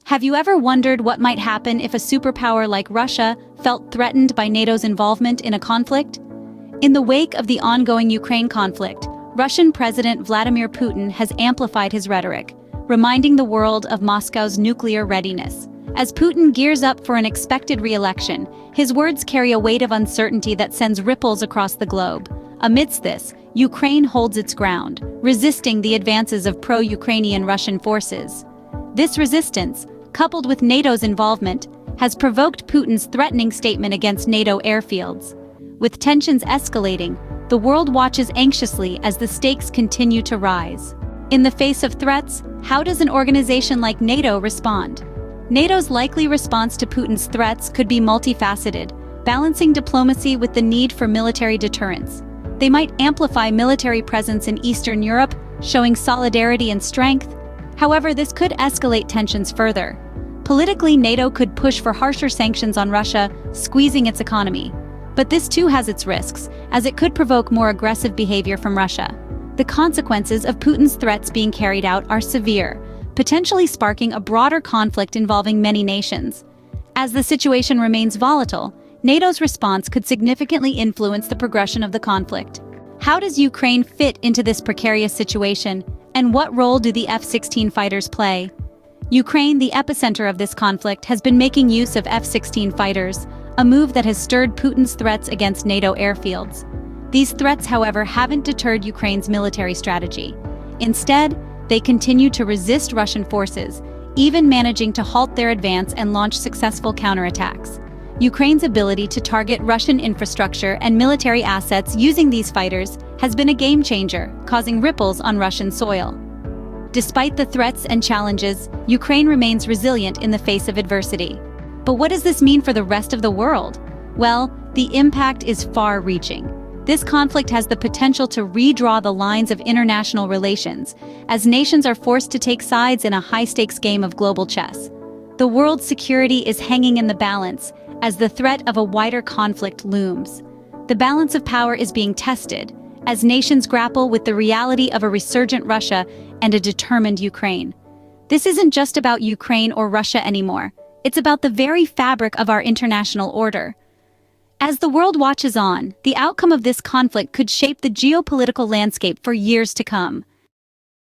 Have you ever wondered what might happen if a superpower like Russia felt threatened by NATO's involvement in a conflict? In the wake of the ongoing Ukraine conflict, Russian President Vladimir Putin has amplified his rhetoric, reminding the world of Moscow's nuclear readiness. As Putin gears up for an expected re-election, his words carry a weight of uncertainty that sends ripples across the globe. Amidst this, Ukraine holds its ground, resisting the advances of pro-Ukrainian Russian forces. This resistance, coupled with NATO's involvement, has provoked Putin's threatening statement against NATO airfields. With tensions escalating, the world watches anxiously as the stakes continue to rise. In the face of threats, how does an organization like NATO respond? NATO's likely response to Putin's threats could be multifaceted, balancing diplomacy with the need for military deterrence. They might amplify military presence in Eastern Europe, showing solidarity and strength. However, this could escalate tensions further. Politically, NATO could push for harsher sanctions on Russia, squeezing its economy. But this too has its risks, as it could provoke more aggressive behavior from Russia. The consequences of Putin's threats being carried out are severe, potentially sparking a broader conflict involving many nations. As the situation remains volatile, NATO's response could significantly influence the progression of the conflict. How does Ukraine fit into this precarious situation, and what role do the F-16 fighters play? Ukraine, the epicenter of this conflict, has been making use of F-16 fighters, a move that has stirred Putin's threats against NATO airfields. These threats, however, haven't deterred Ukraine's military strategy. Instead, they continue to resist Russian forces, even managing to halt their advance and launch successful counterattacks. Ukraine's ability to target Russian infrastructure and military assets using these fighters has been a game-changer, causing ripples on Russian soil. Despite the threats and challenges, Ukraine remains resilient in the face of adversity. But what does this mean for the rest of the world? Well, the impact is far-reaching. This conflict has the potential to redraw the lines of international relations, as nations are forced to take sides in a high-stakes game of global chess. The world's security is hanging in the balance, as the threat of a wider conflict looms. The balance of power is being tested, as nations grapple with the reality of a resurgent Russia and a determined Ukraine. This isn't just about Ukraine or Russia anymore. It's about the very fabric of our international order. As the world watches on, the outcome of this conflict could shape the geopolitical landscape for years to come.